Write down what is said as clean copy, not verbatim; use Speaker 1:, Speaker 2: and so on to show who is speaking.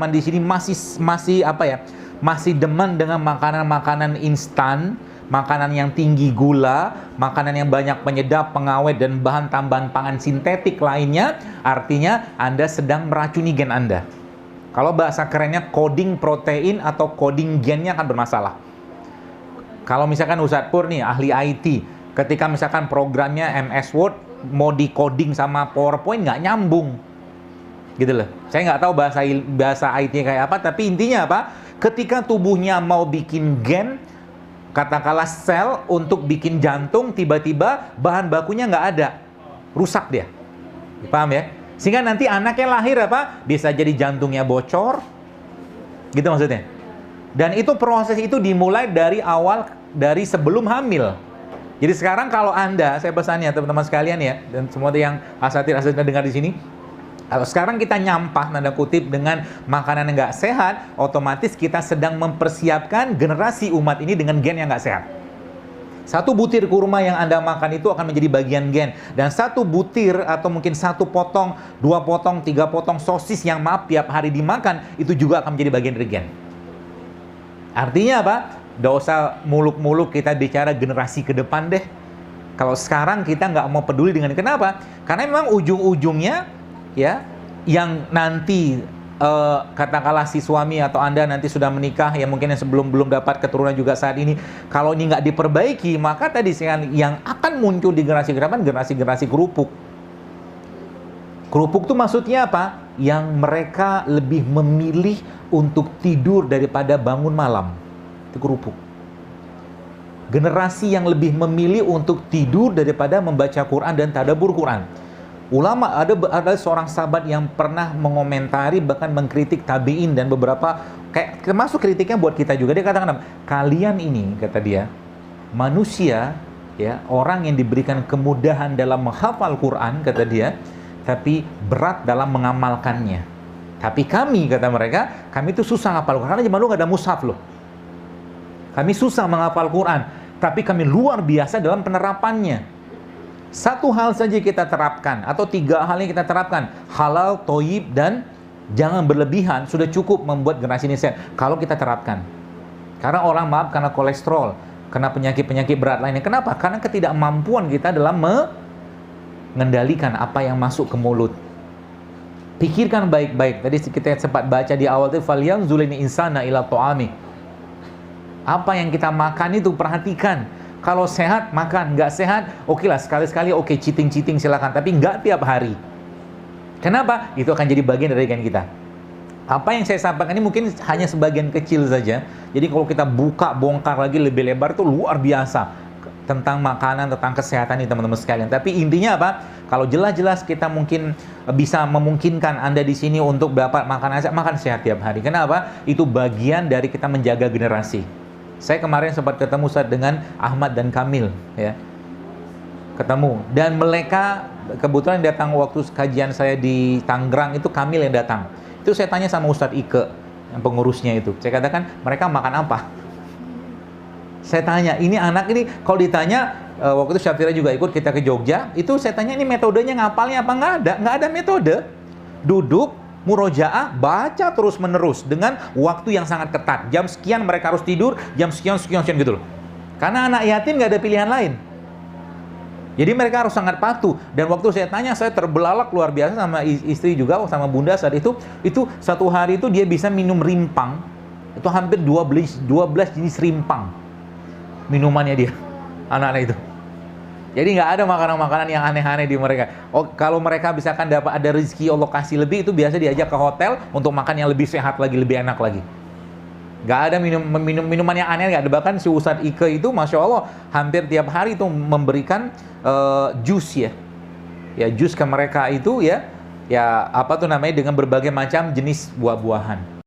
Speaker 1: di sini masih apa ya? Masih demen dengan makanan-makanan instan, makanan yang tinggi gula, makanan yang banyak penyedap, pengawet dan bahan tambahan pangan sintetik lainnya, artinya Anda sedang meracuni gen Anda. Kalau bahasa kerennya coding protein atau coding gennya akan bermasalah. Kalau misalkan Ustadz Pur nih ahli IT, ketika misalkan programnya MS Word mau di coding sama PowerPoint nggak nyambung. Gitu loh. Saya nggak tahu bahasa IT kayak apa, tapi intinya apa? Ketika tubuhnya mau bikin gen, katakanlah sel untuk bikin jantung, tiba-tiba bahan bakunya nggak ada, rusak dia. Paham ya? Sehingga nanti anaknya lahir apa? Bisa jadi jantungnya bocor, gitu maksudnya. Dan itu proses itu dimulai dari awal, dari sebelum hamil. Jadi sekarang kalau Anda, saya pesannya teman-teman sekalian ya, dan semua yang asatid dengar di sini, kalau sekarang kita nyampah, tanda kutip, dengan makanan yang nggak sehat, otomatis kita sedang mempersiapkan generasi umat ini dengan gen yang nggak sehat. Satu butir kurma yang Anda makan itu akan menjadi bagian gen. Dan satu butir atau mungkin satu potong, 2 potong, 3 potong sosis yang maaf tiap hari dimakan, itu juga akan menjadi bagian dari gen. Artinya apa? Nggak usah muluk-muluk kita bicara generasi ke depan deh. Kalau sekarang kita nggak mau peduli dengan itu. Kenapa? Karena memang ujung-ujungnya ya, yang nanti katakanlah si suami atau Anda nanti sudah menikah, ya mungkin yang sebelum belum dapat keturunan juga saat ini, kalau ini nggak diperbaiki, maka tadi yang akan muncul di generasi ke depan, generasi kerupuk. Kerupuk itu maksudnya apa? Yang mereka lebih memilih untuk tidur daripada bangun malam. Itu kerupuk. Generasi yang lebih memilih untuk tidur daripada membaca Quran dan tadabbur Quran. Ulama, ada seorang sahabat yang pernah mengomentari, bahkan mengkritik tabi'in dan beberapa, kayak termasuk kritiknya buat kita juga. Dia katakan, kalian ini, kata dia, manusia, ya, orang yang diberikan kemudahan dalam menghafal Quran, kata dia, tapi berat dalam mengamalkannya. Tapi kami, kata mereka, kami itu susah menghafal Quran, karena zaman dulu nggak ada mushaf loh. Kami susah menghafal Quran, tapi kami luar biasa dalam penerapannya. Satu hal saja kita terapkan, atau 3 hal yang kita terapkan, halal, toyib, dan jangan berlebihan, sudah cukup membuat generasi ini sehat. Kalau kita terapkan. Karena orang maaf karena kolesterol, karena penyakit-penyakit berat lainnya. Kenapa? Karena ketidakmampuan kita dalam mengendalikan apa yang masuk ke mulut. Pikirkan baik-baik. Tadi kita sempat baca di awal itu, falyanzuril insana ila ta'ami. Apa yang kita makan itu perhatikan. Kalau sehat, makan. Nggak sehat, oke lah, sekali-sekali oke, cheating silakan. Tapi nggak tiap hari. Kenapa? Itu akan jadi bagian dari gen kita. Apa yang saya sampaikan ini mungkin hanya sebagian kecil saja. Jadi kalau kita bongkar lagi lebih lebar, itu luar biasa. Tentang makanan, tentang kesehatan ini teman-teman sekalian. Tapi intinya apa? Kalau jelas-jelas kita mungkin bisa memungkinkan Anda di sini untuk dapat makan sehat tiap hari. Kenapa? Itu bagian dari kita menjaga generasi. Saya kemarin sempat ketemu Ustadz dengan Ahmad dan Kamil, ya. Ketemu. Dan mereka kebetulan datang waktu kajian saya di Tangerang, itu Kamil yang datang. Itu saya tanya sama Ustadz Ike, yang pengurusnya itu. Saya katakan, mereka makan apa? Saya tanya, ini anak ini, kalau ditanya, waktu itu Syafira juga ikut, kita ke Jogja, itu saya tanya, ini metodenya ngapalnya apa? Nggak ada metode. Duduk, murojaah, baca terus-menerus dengan waktu yang sangat ketat. Jam sekian mereka harus tidur, jam sekian gitu loh. Karena anak yatim nggak ada pilihan lain. Jadi mereka harus sangat patuh. Dan waktu saya tanya, saya terbelalak luar biasa sama istri juga, sama bunda saat itu satu hari itu dia bisa minum rimpang. Itu hampir 12 jenis rimpang minumannya dia, anak-anak itu. Jadi nggak ada makanan-makanan yang aneh-aneh di mereka. Oh, kalau mereka misalkan dapat ada rezeki Allah kasih lebih, itu biasa diajak ke hotel untuk makan yang lebih sehat lagi, lebih enak lagi. Nggak ada minuman yang aneh, nggak ada. Bahkan si Ustadz Ike itu, Masya Allah, hampir tiap hari itu memberikan jus ya. Ya, jus ke mereka itu ya apa tuh namanya, dengan berbagai macam jenis buah-buahan.